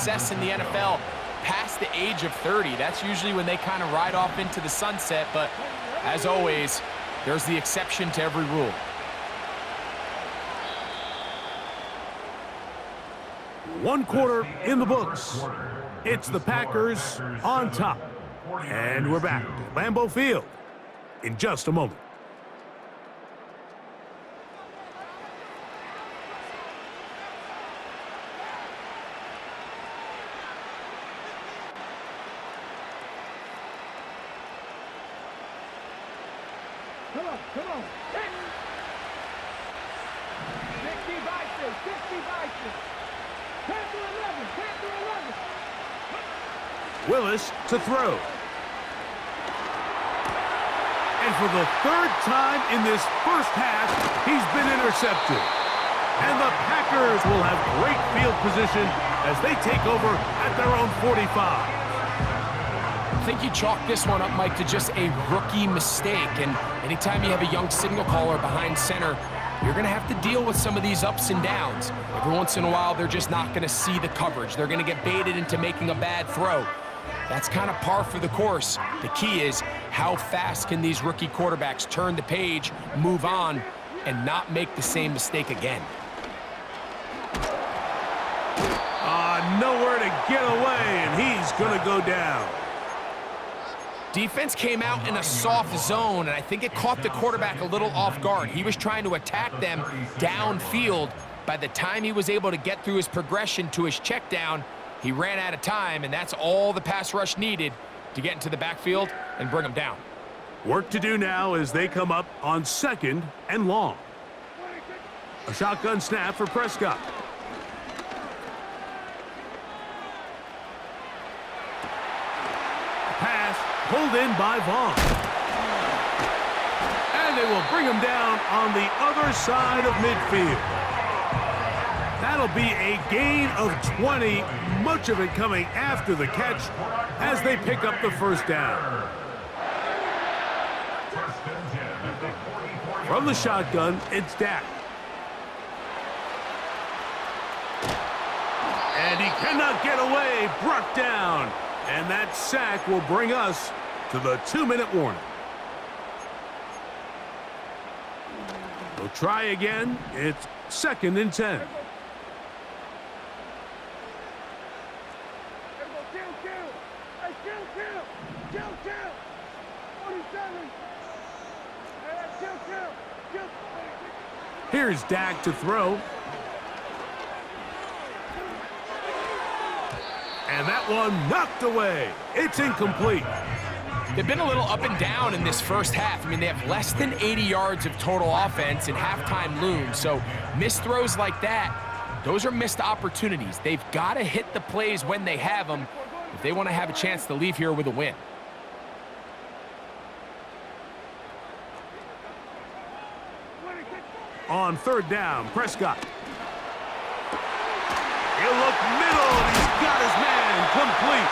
success in the NFL past the age of 30. That's usually when they kind of ride off into the sunset, but as always, there's the exception to every rule. One quarter in the books. It's the Packers on top. And we're back at Lambeau Field in just a moment. Come on. 60 Vikings, 60 Vikings. 10 to 11, 10 to 11. Willis to throw. And for the third time in this first half, he's been intercepted. And the Packers will have great field position as they take over at their own 45. I think you chalk this one up, Mike, to just a rookie mistake. And anytime you have a young signal caller behind center, you're going to have to deal with some of these ups and downs. Every once in a while, they're just not going to see the coverage. They're going to get baited into making a bad throw. That's kind of par for the course. The key is how fast can these rookie quarterbacks turn the page, move on, and not make the same mistake again. Nowhere to get away, and he's going to go down. Defense came out in a soft zone, and I think it caught the quarterback a little off guard. He was trying to attack them downfield. By the time he was able to get through his progression to his check down, he ran out of time, and that's all the pass rush needed to get into the backfield and bring him down. Work to do now as they come up on 2nd and long. A shotgun snap for Prescott. Pass pulled in by Vaughn. And they will bring him down on the other side of midfield. That'll be a gain of 20, much of it coming after the catch as they pick up the first down. From the shotgun, it's Dak. And he cannot get away, brought down. And that sack will bring us to the 2-minute warning. We'll try again. It's 2nd and 10. Here's Dak to throw. And that one knocked away. It's incomplete. They've been a little up and down in this first half. I mean, they have less than 80 yards of total offense and halftime looms. So missed throws like that, those are missed opportunities. They've got to hit the plays when they have them if they want to have a chance to leave here with a win. On 3rd down, Prescott. He'll look middle, and he's got his man complete.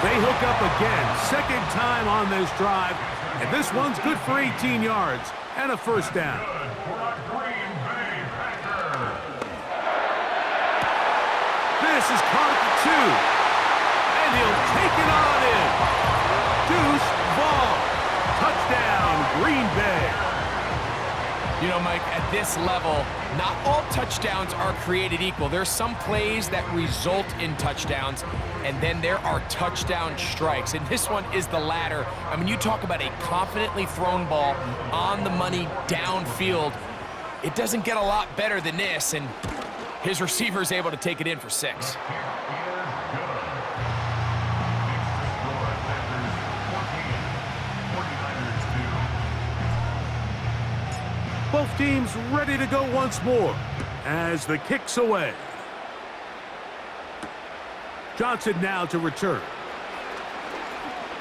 They hook up again, 2nd time on this drive, and this one's good for 18 yards and a first down. This is caught at the 2, and he'll take it on in. Deuce ball. Touchdown, Green Bay. You know, Mike, at this level, not all touchdowns are created equal. There's some plays that result in touchdowns, and then there are touchdown strikes. And this one is the latter. I mean, you talk about a confidently thrown ball on the money downfield. It doesn't get a lot better than this, and his receiver is able to take it in for 6. Both teams ready to go once more as the kick's away. Johnson now to return.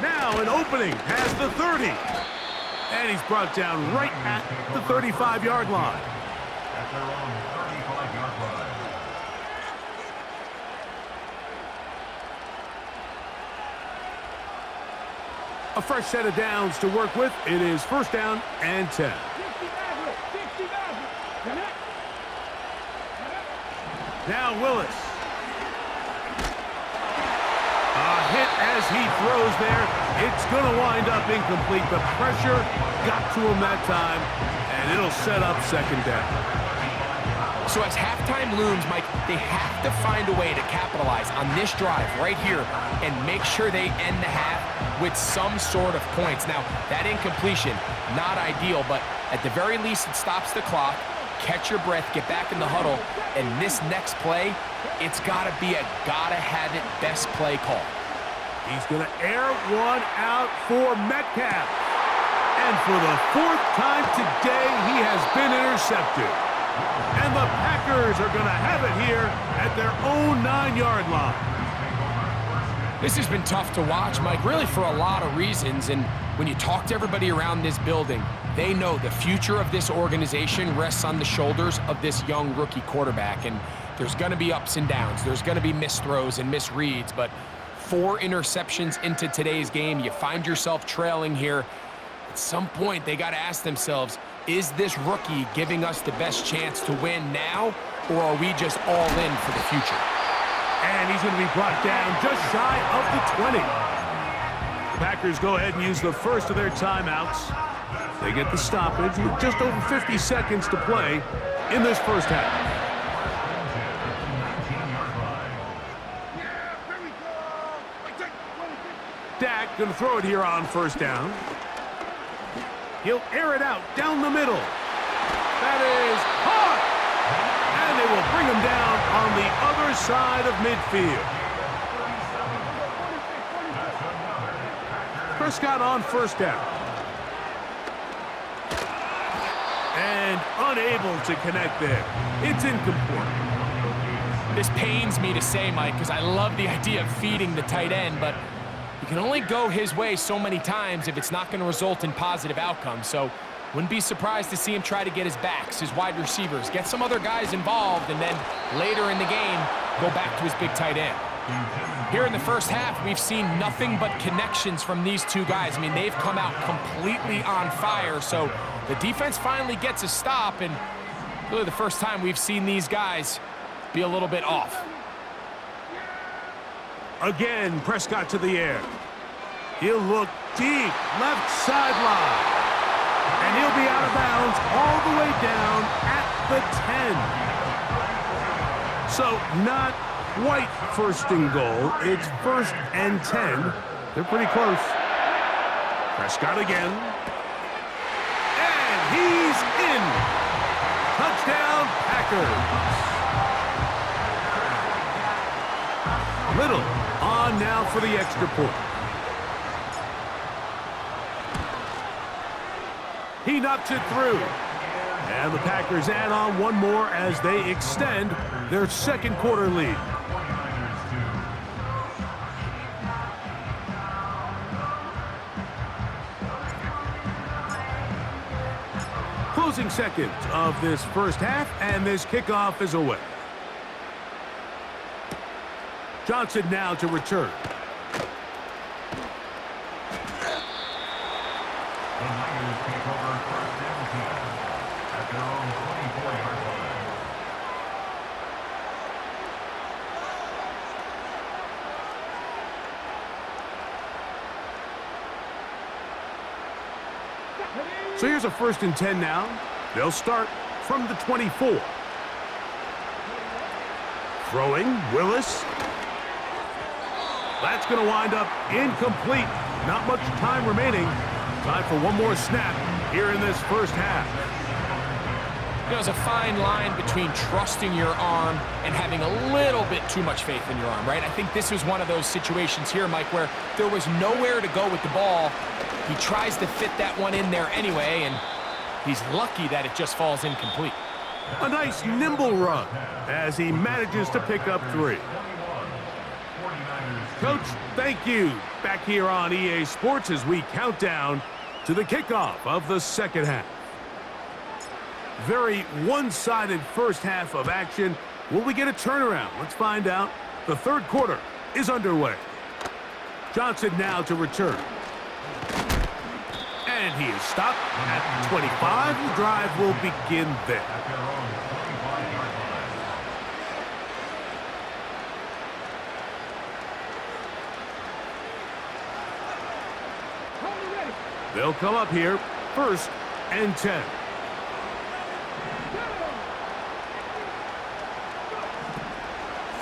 Now an opening past the 30. And he's brought down right at the 35-yard line. At their own 35-yard line. A fresh set of downs to work with. It is 1st down and 10. Now Willis. as he throws there, it's going to wind up incomplete. The pressure got to him that time, and it'll set up second down. So as halftime looms, Mike, they have to find a way to capitalize on this drive right here and make sure they end the half with some sort of points. Now, that incompletion, not ideal, but at the very least, it stops the clock. Catch your breath, get back in the huddle, and this next play, it's got to be a gotta-have-it best play call. He's going to air one out for Metcalf. And for the fourth time today, he has been intercepted. And the Packers are going to have it here at their own 9-yard line. This has been tough to watch, Mike, really for a lot of reasons. And when you talk to everybody around this building, they know the future of this organization rests on the shoulders of this young rookie quarterback. And there's going to be ups and downs. There's going to be missed throws and misreads. But 4 interceptions into today's game, you find yourself trailing here. At some point, they got to ask themselves, is this rookie giving us the best chance to win now, or are we just all in for the future? And he's going to be brought down just shy of the 20. The Packers go ahead and use the first of their timeouts. They get the stoppage with just over 50 seconds to play in this first half. Dak going to throw it here on first down. He'll air it out down the middle. That is caught! And they will bring him down on the other side of midfield. Prescott on first down. And unable to connect there. It's incomplete. This pains me to say, Mike, because I love the idea of feeding the tight end, but you can only go his way so many times if it's not going to result in positive outcomes. So wouldn't be surprised to see him try to get his backs, his wide receivers, get some other guys involved, and then later in the game, go back to his big tight end. Here in the first half, we've seen nothing but connections from these two guys. I mean, they've come out completely on fire. So the defense finally gets a stop, and really the first time we've seen these guys be a little bit off. Again, Prescott to the air. He'll look deep, left sideline. And he'll be out of bounds all the way down at the 10. So not quite first and goal. It's 1st and 10. They're pretty close. Prescott again. And he's in. Touchdown, Packers. Little on now for the extra point. He knocks it through. And the Packers add on one more as they extend their second quarter lead. Closing seconds of this first half, and this kickoff is away. Johnson now to return. So here's a 1st and 10 now. They'll start from the 24. Throwing, Willis. That's going to wind up incomplete. Not much time remaining. Time for one more snap here in this first half. You know, there's a fine line between trusting your arm and having a little bit too much faith in your arm, right? I think this was one of those situations here, Mike, where there was nowhere to go with the ball. He tries to fit that one in there anyway, and he's lucky that it just falls incomplete. A nice nimble run as he manages to pick up 3. Coach, thank you. Back here on EA Sports as we count down to the kickoff of the second half. Very one-sided first half of action. Will we get a turnaround? Let's find out. The third quarter is underway. Johnson now to return. And he is stopped at 25. The drive will begin there. They'll come up here, 1st and 10.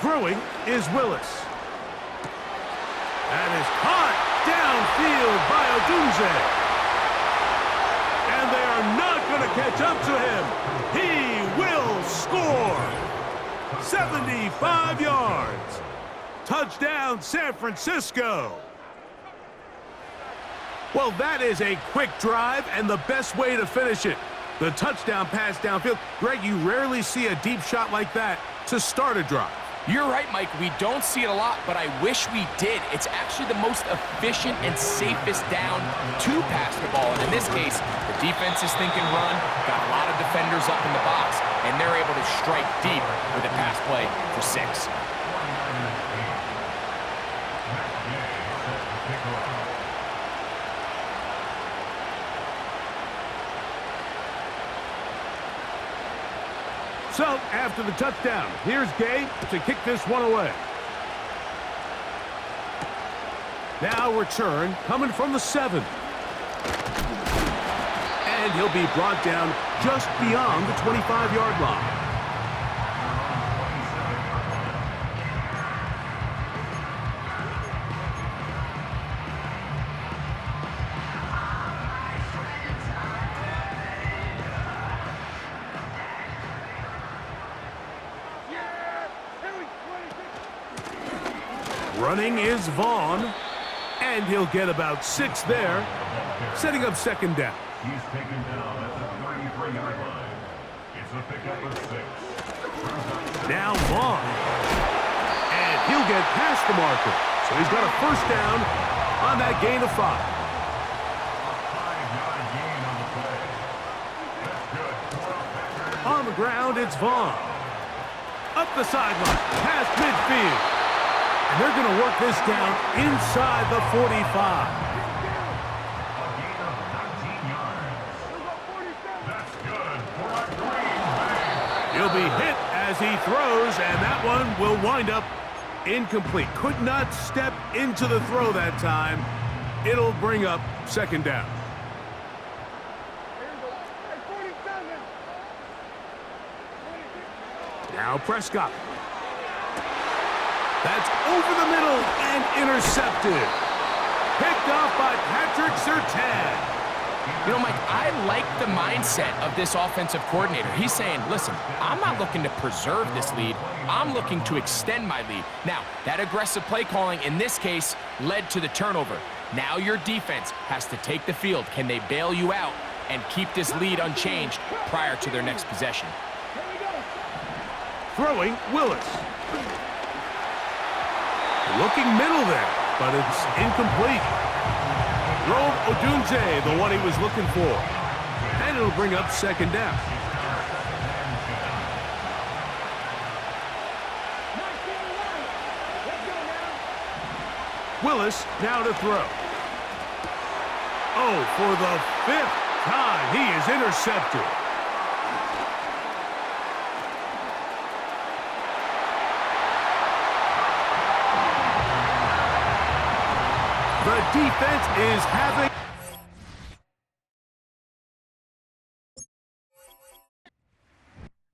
Throwing is Willis. That is caught downfield by Odunze. And they are not going to catch up to him. He will score. 75 yards. Touchdown, San Francisco. Well, that is a quick drive and the best way to finish it. The touchdown pass downfield. Greg, you rarely see a deep shot like that to start a drive. You're right, Mike. We don't see it a lot, but I wish we did. It's actually the most efficient and safest down to pass the ball. And in this case, the defense is thinking run, got a lot of defenders up in the box, and they're able to strike deep with a pass play for 6. So, after the touchdown, here's Gay to kick this one away. Now return coming from the 7. And he'll be brought down just beyond the 25-yard line. Running is Vaughn, and he'll get about 6 there, setting up 2nd down. He's taken down at the 33-yard line. It's a pickup of 6. Now Vaughn, and he'll get past the marker. So he's got a 1st down on that gain of 5. A 5-yard gain on the play. That's good. On the ground, it's Vaughn. Up the sideline, past midfield. And they're going to work this down inside the 45. A gain of 19 yards. That's good for a Green Bay. He'll be hit as he throws, and that one will wind up incomplete. Could not step into the throw that time. It'll bring up 2nd down. Now Prescott. That's over the middle and intercepted. Picked off by Patrick Surtain. You know, Mike, I like the mindset of this offensive coordinator. He's saying, listen, I'm not looking to preserve this lead. I'm looking to extend my lead. Now, that aggressive play calling in this case led to the turnover. Now your defense has to take the field. Can they bail you out and keep this lead unchanged prior to their next possession? Throwing Willis. Looking middle there, but it's incomplete. Rome Odunze, the one he was looking for. And it'll bring up 2nd down. Willis now to throw. Oh, for the 5th time, he is intercepted. The defense is having